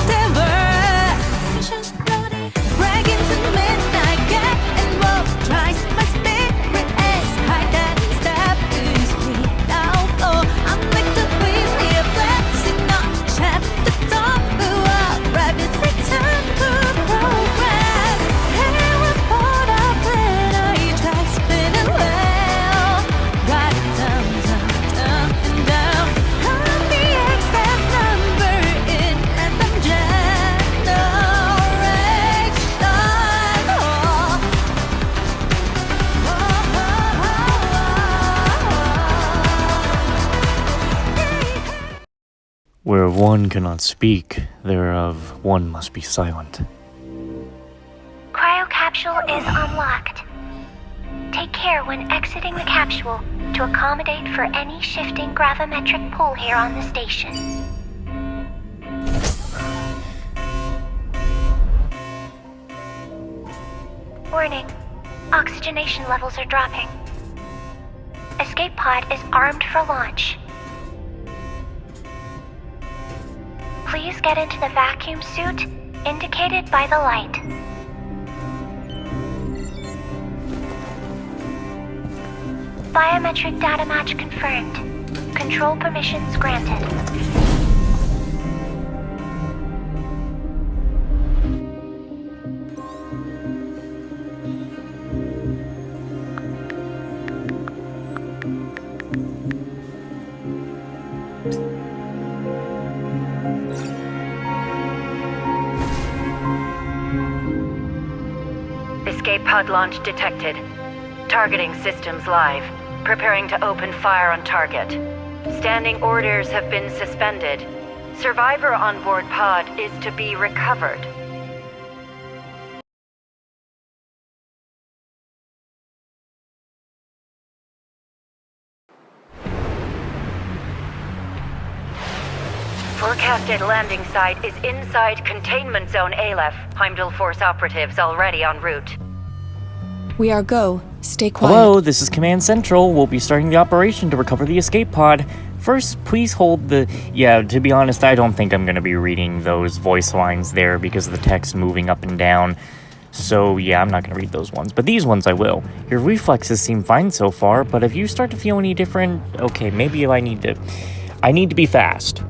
whatever. Mission's bloody, break into midnight, get involved, tries my spirit as high that step is free now flow. I'm like the free, a blessing, not chapter top, rabbit return to program. It was part of plan, I tried spinning well, got it down, down, and down. I'm the exact number in random generation. Where one cannot speak, thereof one must be silent. Cryo capsule is unlocked. Take care when exiting the capsule to accommodate for any shifting gravimetric pull here on the station. Warning. Oxygenation levels are dropping. Escape pod is armed for launch. Please get into the vacuum suit indicated by the light. Biometric data match confirmed. Control permissions granted. Escape pod launch detected. Targeting systems live. Preparing to open fire on target. Standing orders have been suspended. Survivor on board pod is to be recovered. Forecasted landing site is inside containment zone Aleph. Heimdall Force operatives already en route. We are go. Stay quiet. Hello, this is Command Central. We'll be starting the operation to recover the escape pod. First, please hold the... Yeah, to be honest, I don't think I'm going to be reading those voice lines there because of the text moving up and down. So, yeah, I'm not going to read those ones. But these ones I will. Your reflexes seem fine so far, but if you start to feel any different... Okay, maybe I need to be fast.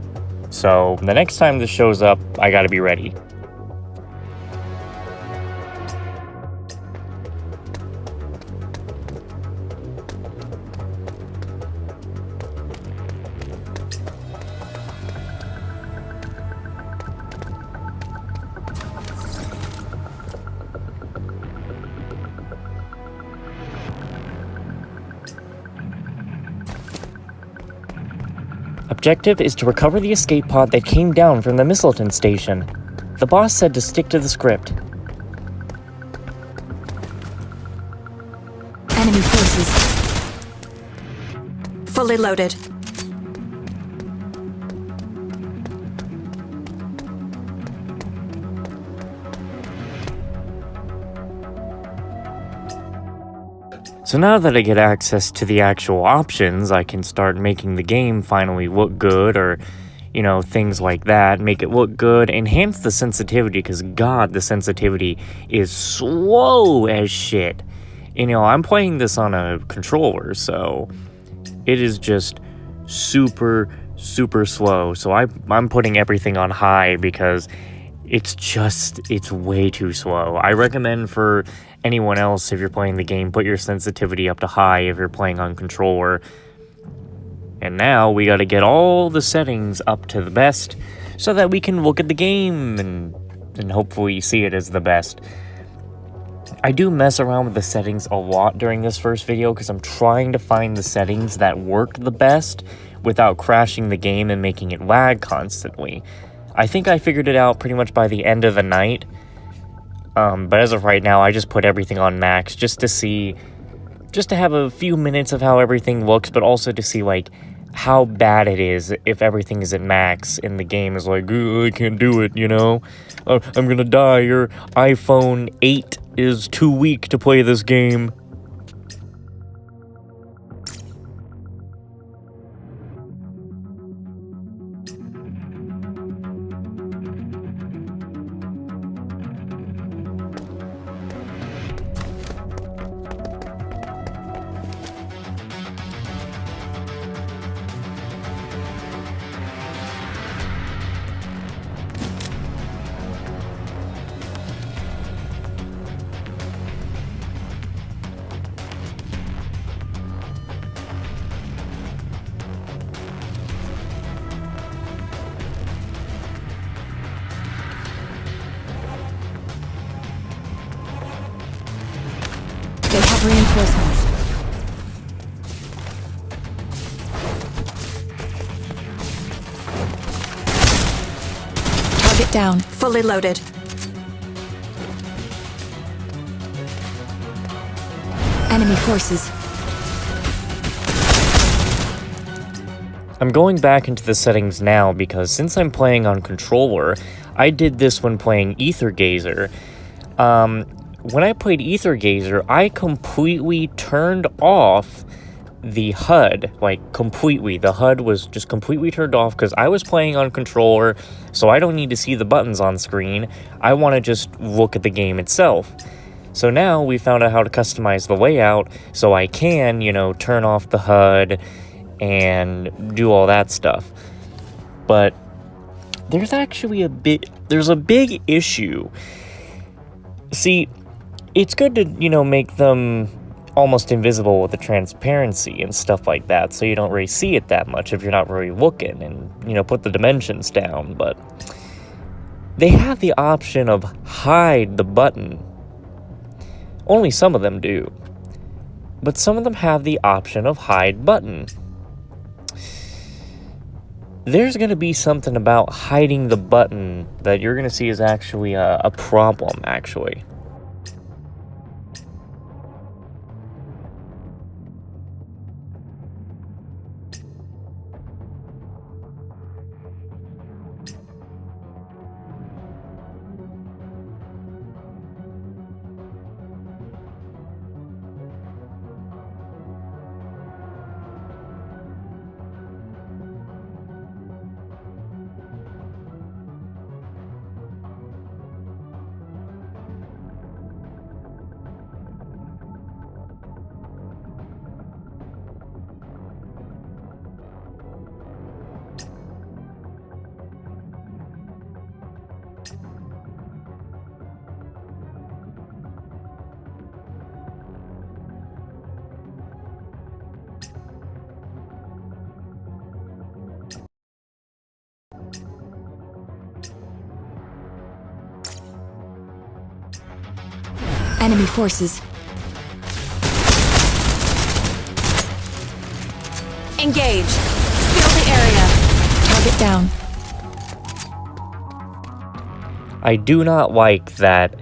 So, the next time this shows up, I gotta be ready. Objective is to recover the escape pod that came down from the Mistleton station. The boss said to stick to the script. Enemy forces. Fully loaded. So now that I get access to the actual options, I can start making the game finally look good, or, you know, things like that. Make it look good, enhance the sensitivity, because God, the sensitivity is slow as shit. You know, I'm playing this on a controller, so it is just super, super slow. So I'm putting everything on high because it's way too slow. I recommend for anyone else, if you're playing the game, put your sensitivity up to high if you're playing on controller. And now we gotta get all the settings up to the best so that we can look at the game and hopefully see it as the best. I do mess around with the settings a lot during this first video because I'm trying to find the settings that work the best without crashing the game and making it lag constantly. I think I figured it out pretty much by the end of the night. But as of right now, I just put everything on max just to have a few minutes of how everything looks, but also to see, like, how bad it is if everything is at max and the game is like, I can't do it, you know? I'm gonna die, your iPhone 8 is too weak to play this game. Reinforcements. Target down. Fully loaded. Enemy forces. I'm going back into the settings now because since I'm playing on controller, I did this when playing Ether Gazer. When I played Ether Gazer, I completely turned off the HUD, like completely. The HUD was just completely turned off because I was playing on controller, so I don't need to see the buttons on screen. I want to just look at the game itself. So now we found out how to customize the layout so I can, turn off the HUD and do all that stuff. But there's actually there's a big issue. See, it's good to, make them almost invisible with the transparency and stuff like that, so you don't really see it that much if you're not really looking, and, put the dimensions down. But they have the option of hide the button. Only some of them do. But some of them have the option of hide button. There's going to be something about hiding the button that you're going to see is actually a problem, actually. Enemy forces. Engage. Seal the area. Target down. I do not like that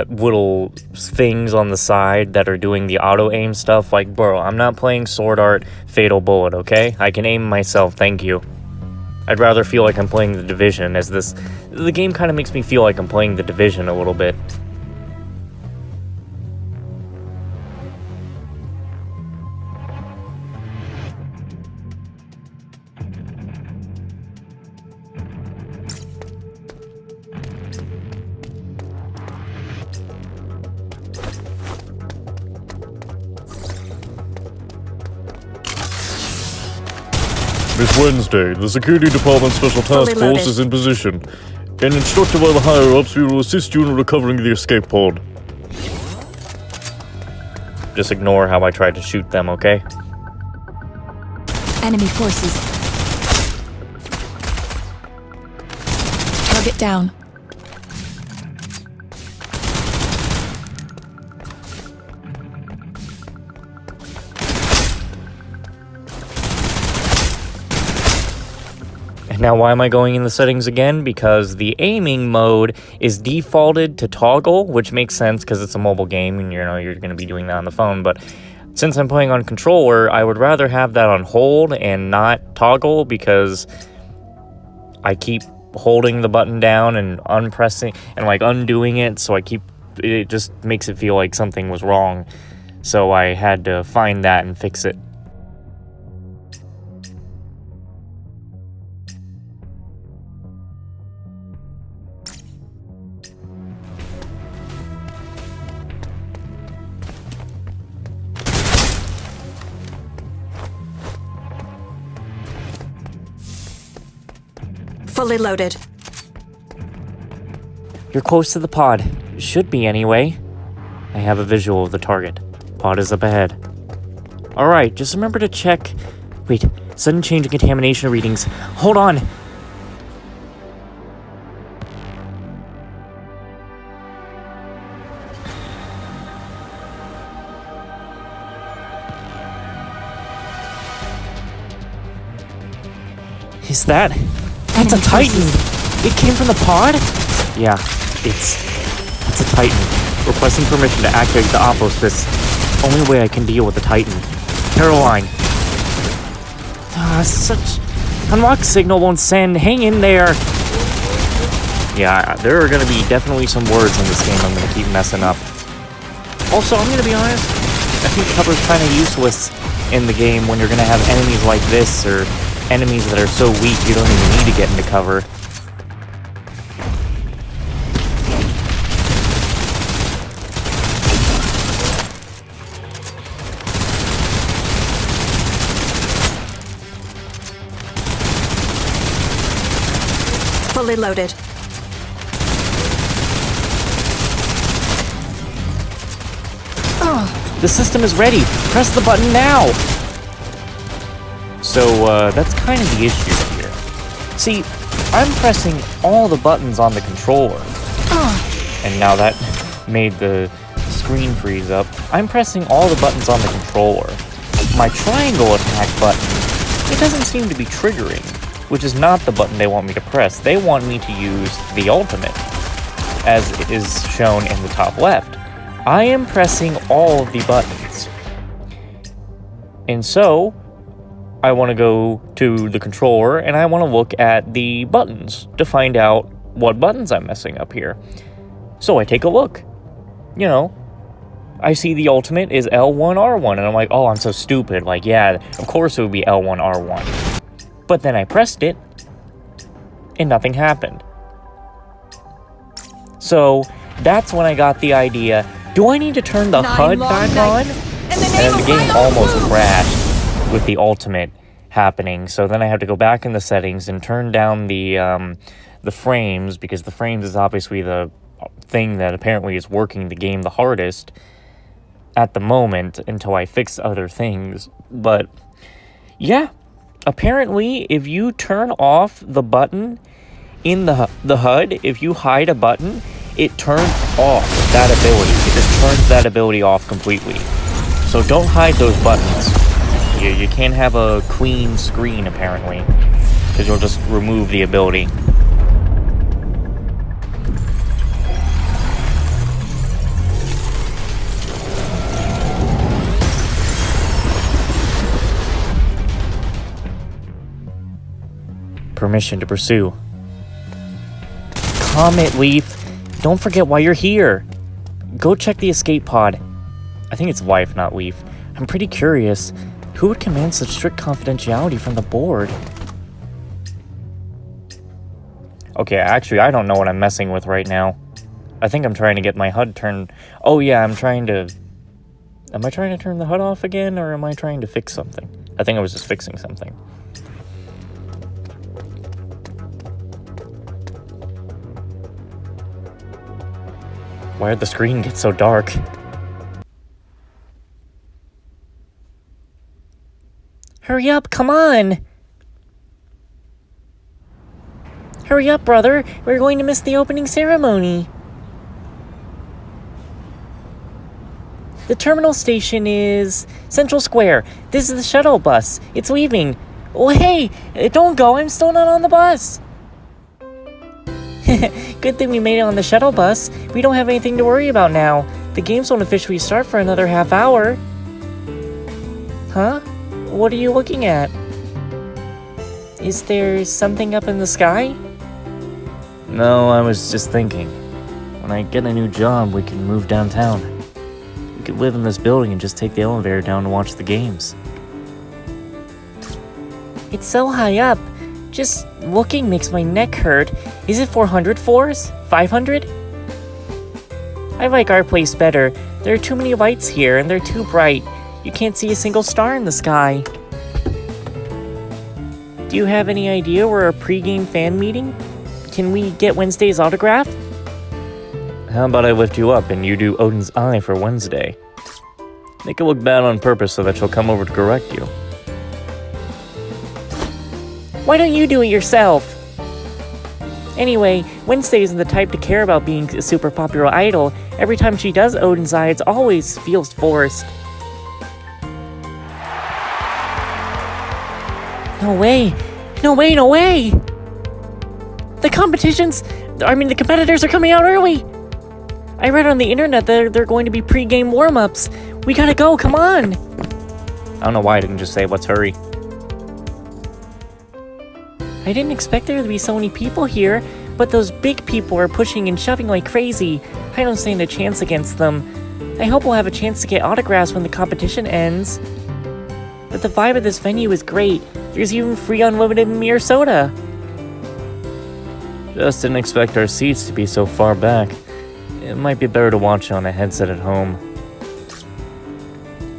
little things on the side that are doing the auto-aim stuff. Like, bro, I'm not playing Sword Art Fatal Bullet, okay? I can aim myself, thank you. I'd rather feel like I'm playing The Division, as the game kind of makes me feel like I'm playing The Division a little bit. Miss Wednesday, the Security Department Special Task Fully loaded. Force is in position. And instructed by the higher-ups, we will assist you in recovering the escape pod. Just ignore how I tried to shoot them, okay? Enemy forces. Target down. And now why am I going in the settings again? Because the aiming mode is defaulted to toggle, which makes sense because it's a mobile game and you're going to be doing that on the phone. But since I'm playing on controller, I would rather have that on hold and not toggle, because I keep holding the button down and unpressing and like undoing it, so it just makes it feel like something was wrong. So I had to find that and fix it. Fully loaded. You're close to the pod. Should be anyway. I have a visual of the target. Pod is up ahead. Alright, just remember to check... Wait, sudden change in contamination readings. Hold on! Is that? That's a Titan! It came from the pod? Yeah, it's a Titan. Requesting permission to activate the Opos Fist. Only way I can deal with the Titan. Caroline. Such... Unlock signal won't send. Hang in there. Yeah, there are gonna be definitely some words in this game I'm gonna keep messing up. Also, I'm gonna be honest, I think cover's kind of useless in the game when you're gonna have enemies like this, or enemies that are so weak you don't even need to get into cover. Fully loaded. The system is ready. Press the button now. So, that's kind of the issue here. See, I'm pressing all the buttons on the controller. And now that made the screen freeze up. I'm pressing all the buttons on the controller. My triangle attack button, it doesn't seem to be triggering, which is not the button they want me to press. They want me to use the ultimate, as it is shown in the top left. I am pressing all of the buttons. And so, I want to go to the controller and I want to look at the buttons to find out what buttons I'm messing up here. So I take a look. You know, I see the ultimate is L1, R1, and I'm like, oh, I'm so stupid. Like, yeah, of course it would be L1, R1. But then I pressed it, and nothing happened. So, that's when I got the idea, do I need to turn the HUD back on? And then the game almost crashed with the ultimate happening. So then I had to go back in the settings and turn down the frames, because the frames is obviously the thing that apparently is working the game the hardest at the moment until I fix other things. But yeah, apparently if you turn off the button in the HUD, if you hide a button, it turns off that ability. It just turns that ability off completely. So don't hide those buttons. You can't have a clean screen, apparently, because you'll just remove the ability. Permission to pursue. Comet Leaf, don't forget why you're here. Go check the escape pod. I think it's Wife, not Leaf. I'm pretty curious. Who would command such strict confidentiality from the board? Okay, actually, I don't know what I'm messing with right now. I think I'm trying to get my HUD turned... Oh yeah, I'm trying to... Am I trying to turn the HUD off again, or am I trying to fix something? I think I was just fixing something. Why did the screen get so dark? Hurry up, come on! Hurry up, brother! We're going to miss the opening ceremony! The terminal station is Central Square. This is the shuttle bus. It's leaving. Oh, hey! Don't go, I'm still not on the bus! Good thing we made it on the shuttle bus. We don't have anything to worry about now. The games won't officially start for another half hour. Huh? What are you looking at? Is there something up in the sky? No, I was just thinking. When I get a new job, we can move downtown. We could live in this building and just take the elevator down to watch the games. It's so high up. Just looking makes my neck hurt. Is it 400 floors? 500? I like our place better. There are too many lights here and they're too bright. You can't see a single star in the sky. Do you have any idea where our pre-game fan meeting? Can we get Wednesday's autograph? How about I lift you up and you do Odin's Eye for Wednesday? Make it look bad on purpose so that she'll come over to correct you. Why don't you do it yourself? Anyway, Wednesday isn't the type to care about being a super popular idol. Every time she does Odin's Eye, it always feels forced. No way! No way, no way! The competitors are coming out early! I read on the internet that they're going to be pre-game warm-ups. We gotta go, come on! I don't know why I didn't just say let's hurry. I didn't expect there to be so many people here, but those big people are pushing and shoving like crazy. I don't stand a chance against them. I hope we'll have a chance to get autographs when the competition ends. But the vibe of this venue is great. There's even free unlimited Mir soda. Just didn't expect our seats to be so far back. It might be better to watch on a headset at home.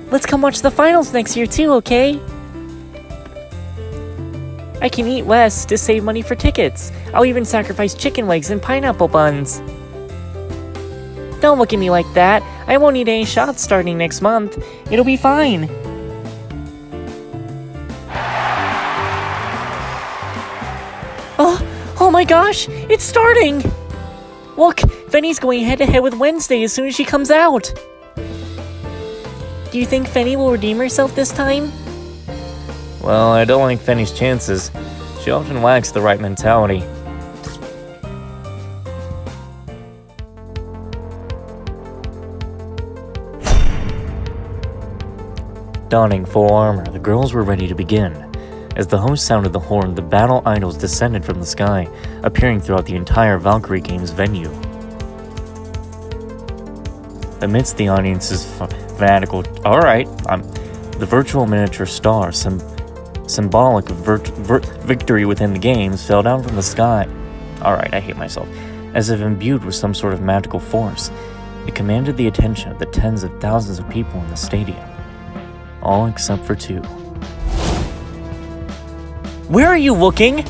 Let's come watch the finals next year too, okay? I can eat less to save money for tickets. I'll even sacrifice chicken legs and pineapple buns. Don't look at me like that. I won't need any shots starting next month. It'll be fine. Oh my gosh, it's starting! Look, Fenny's going head-to-head with Wednesday as soon as she comes out. Do you think Fenny will redeem herself this time? Well, I don't like Fenny's chances. She often lacks the right mentality. Donning full armor, the girls were ready to begin. As the host sounded the horn, the battle idols descended from the sky, appearing throughout the entire Valkyrie Games venue. Amidst the audience's fanatical... Alright, the virtual miniature star, symbolic of victory within the games, fell down from the sky. Alright, I hate myself. As if imbued with some sort of magical force, it commanded the attention of the tens of thousands of people in the stadium. All except for two. Where are you looking?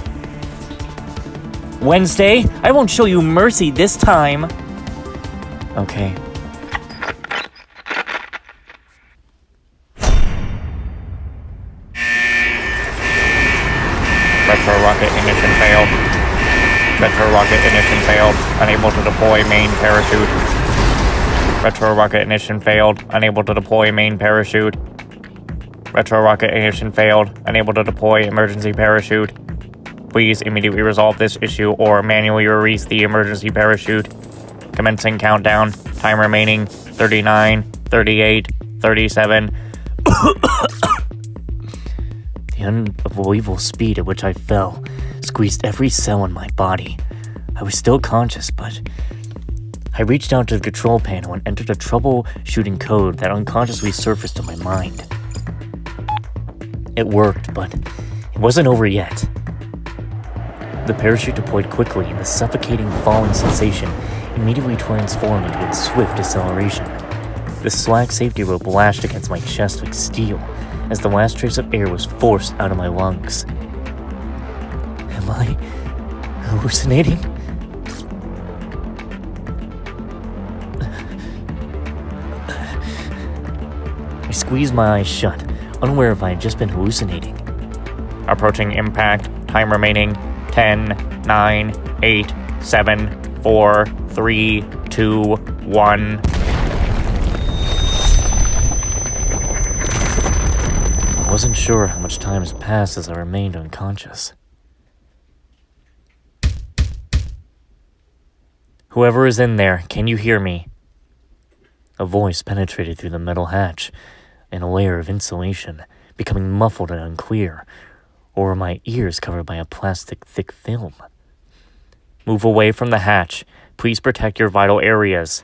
Wednesday, I won't show you mercy this time. Okay. Retro rocket ignition failed. Retro rocket ignition failed. Unable to deploy main parachute. Retro rocket ignition failed. Unable to deploy main parachute. Retro rocket ignition failed. Unable to deploy emergency parachute. Please immediately resolve this issue or manually release the emergency parachute. Commencing countdown. Time remaining 39, 38, 37. The unbelievable speed at which I fell squeezed every cell in my body. I was still conscious, but I reached out to the control panel and entered a troubleshooting code that unconsciously surfaced in my mind. It worked, but it wasn't over yet. The parachute deployed quickly, and the suffocating falling sensation immediately transformed into its swift acceleration. The slack safety rope lashed against my chest like steel as the last trace of air was forced out of my lungs. Am I hallucinating? I squeezed my eyes shut, unaware if I had just been hallucinating. Approaching impact. Time remaining 10, 9, 8, 7, 4, 3, 2, 1. I wasn't sure how much time has passed as I remained unconscious. Whoever is in there, can you hear me? A voice penetrated through the metal hatch, in a layer of insulation, becoming muffled and unclear, or were my ears covered by a plastic-thick film? Move away from the hatch. Please protect your vital areas.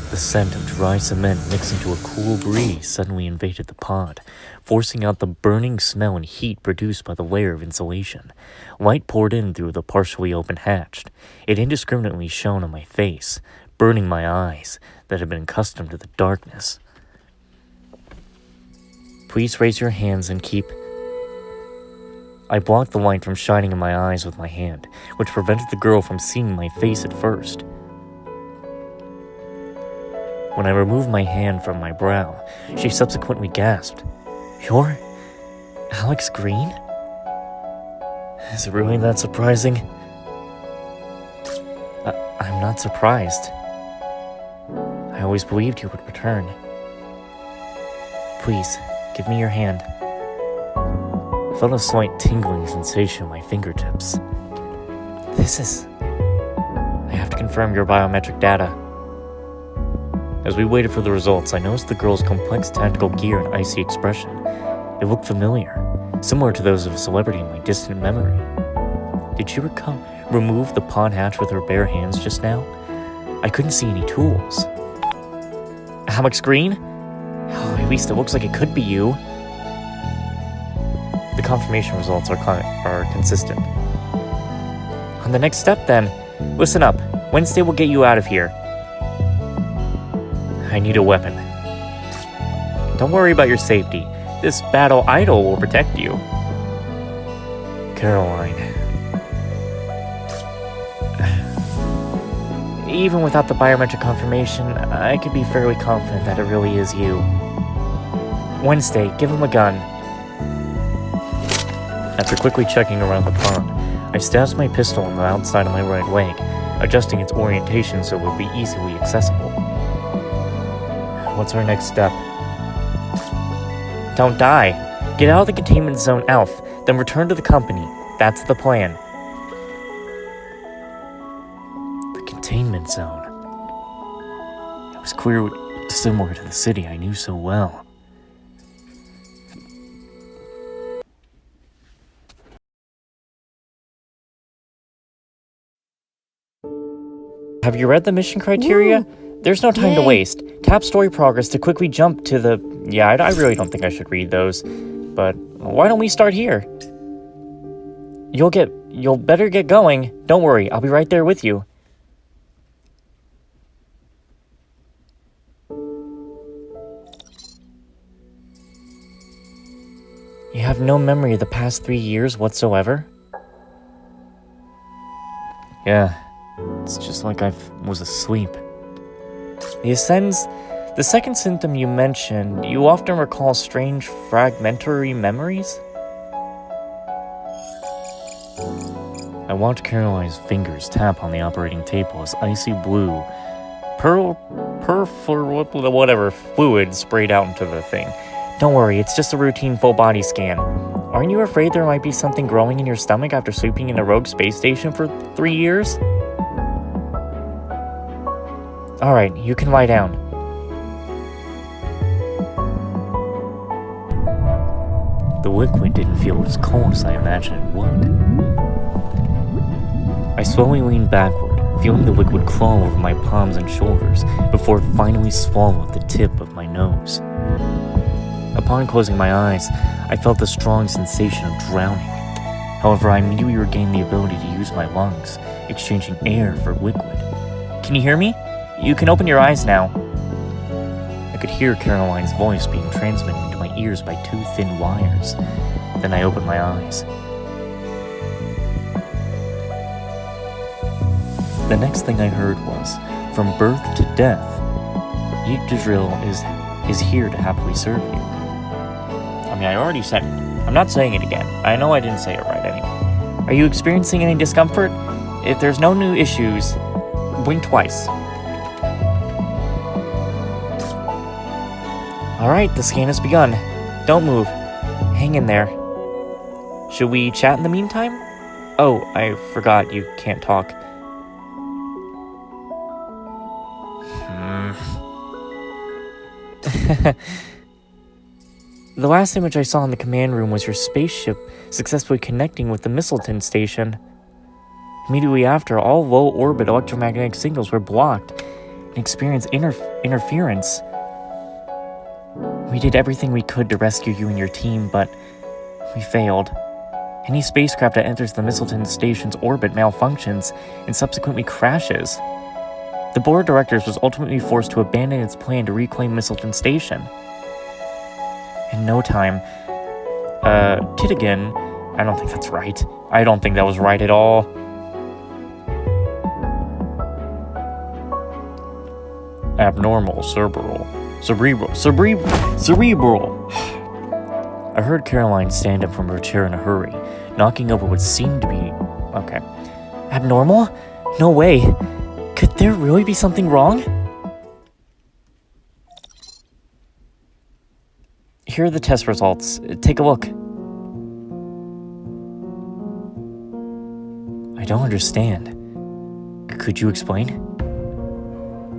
The scent of dry cement mixed into a cool breeze suddenly invaded the pod, forcing out the burning smell and heat produced by the layer of insulation. Light poured in through the partially open hatch. It indiscriminately shone on my face, burning my eyes that had been accustomed to the darkness. Please raise your hands and keep... I blocked the light from shining in my eyes with my hand, which prevented the girl from seeing my face at first. When I removed my hand from my brow, she subsequently gasped, "You're Alex Green? Is it really that surprising?" I'm not surprised. I always believed you would return. Please, give me your hand. felt a slight tingling sensation in my fingertips. I have to confirm your biometric data. As we waited for the results, I noticed the girl's complex tactical gear and icy expression. It looked familiar, similar to those of a celebrity in my distant memory. Did she remove the pod hatch with her bare hands just now? I couldn't see any tools. Hammock screen? Oh, at least it looks like it could be you. The confirmation results are consistent. On the next step, then, listen up. Wednesday will get you out of here. I need a weapon. Don't worry about your safety. This battle idol will protect you. Caroline. Even without the biometric confirmation, I could be fairly confident that it really is you. Wednesday, give him a gun. After quickly checking around the pond, I stashed my pistol on the outside of my right leg, adjusting its orientation so it would be easily accessible. What's our next step? Don't die. Get out of the containment zone, Alf, then return to the company. That's the plan. The containment zone. It was clearly similar to the city I knew so well. Have you read the mission criteria? There's no time to waste. Tap story progress to quickly jump to the... Yeah, I really don't think I should read those. But why don't we start here? You'll better get going. Don't worry, I'll be right there with you. You have no memory of the past 3 years whatsoever? Yeah. It's just like I was asleep. The second symptom you mentioned, you often recall strange fragmentary memories? I watched Caroline's fingers tap on the operating table as icy blue, whatever fluid sprayed out into the thing. Don't worry, it's just a routine full body scan. Aren't you afraid there might be something growing in your stomach after sleeping in a rogue space station for 3 years? Alright, you can lie down. The liquid didn't feel as cold as I imagined it would. I slowly leaned backward, feeling the liquid crawl over my palms and shoulders before it finally swallowed the tip of my nose. Upon closing my eyes, I felt the strong sensation of drowning. However, I immediately regained the ability to use my lungs, exchanging air for liquid. Can you hear me? You can open your eyes now. I could hear Caroline's voice being transmitted into my ears by 2 thin wires. Then I opened my eyes. The next thing I heard was, from birth to death, Yggdrasil is here to happily serve you. I mean, I already said it. I'm not saying it again. I know I didn't say it right anyway. Are you experiencing any discomfort? If there's no new issues, blink twice. Alright, the scan has begun. Don't move. Hang in there. Should we chat in the meantime? Oh, I forgot you can't talk. The last image I saw in the command room was your spaceship successfully connecting with the Mistleton station. Immediately after, all low-orbit electromagnetic signals were blocked and experienced interference. We did everything we could to rescue you and your team, but we failed. Any spacecraft that enters the Mistleton station's orbit malfunctions and subsequently crashes. The board of directors was ultimately forced to abandon its plan to reclaim Mistleton Station. In no time, Kitigan, I don't think that's right. I don't think that was right at all. Abnormal, cerebral. I heard Caroline stand up from her chair in a hurry, knocking over what seemed to be... Okay. Abnormal? No way. Could there really be something wrong? Here are the test results. Take a look. don't understand. Could you explain?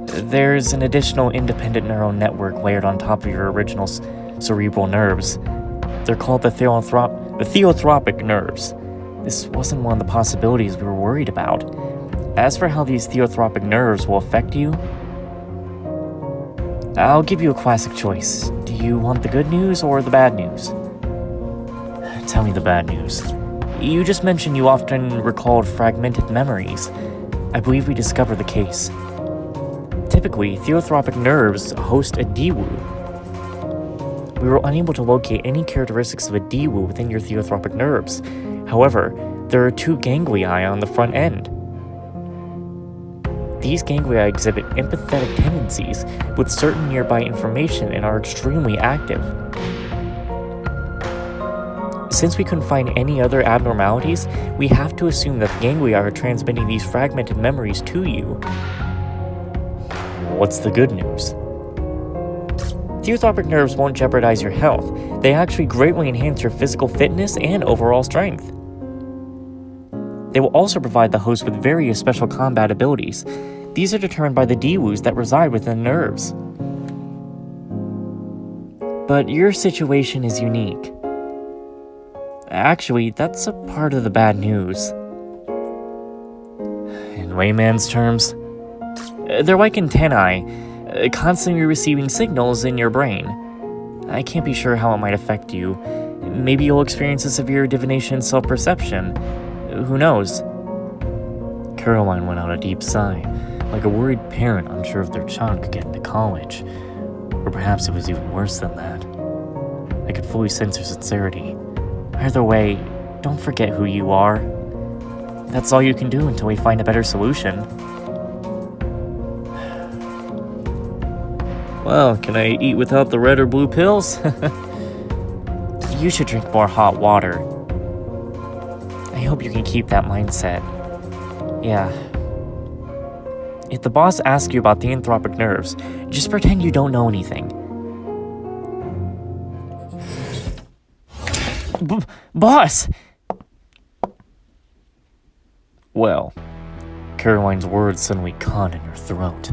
There's an additional independent neural network layered on top of your original cerebral nerves. They're called the theotropic nerves. This wasn't one of the possibilities we were worried about. As for how these theotropic nerves will affect you, I'll give you a classic choice. Do you want the good news or the bad news? Tell me the bad news. You just mentioned you often recalled fragmented memories. I believe we discovered the case. Typically, theotropic nerves host a D-Wu. We were unable to locate any characteristics of a D-Wu within your theotropic nerves. However, there are 2 ganglia on the front end. These ganglia exhibit empathetic tendencies with certain nearby information and are extremely active. Since we couldn't find any other abnormalities, we have to assume that the ganglia are transmitting these fragmented memories to you. What's the good news? Theotropic nerves won't jeopardize your health. They actually greatly enhance your physical fitness and overall strength. They will also provide the host with various special combat abilities. These are determined by the D-Wus that reside within the nerves. But your situation is unique. Actually, that's a part of the bad news. In layman's terms, they're like antennae, constantly receiving signals in your brain. I can't be sure how it might affect you. Maybe you'll experience a severe divination self-perception. Who knows? Caroline went out a deep sigh, like a worried parent unsure if their child could get into college. Or perhaps it was even worse than that. I could fully sense her sincerity. Either way, don't forget who you are. That's all you can do until we find a better solution. Well, can I eat without the red or blue pills? You should drink more hot water. I hope you can keep that mindset. Yeah. If the boss asks you about the anthropic nerves, just pretend you don't know anything. Boss! Well, Caroline's words suddenly caught in her throat.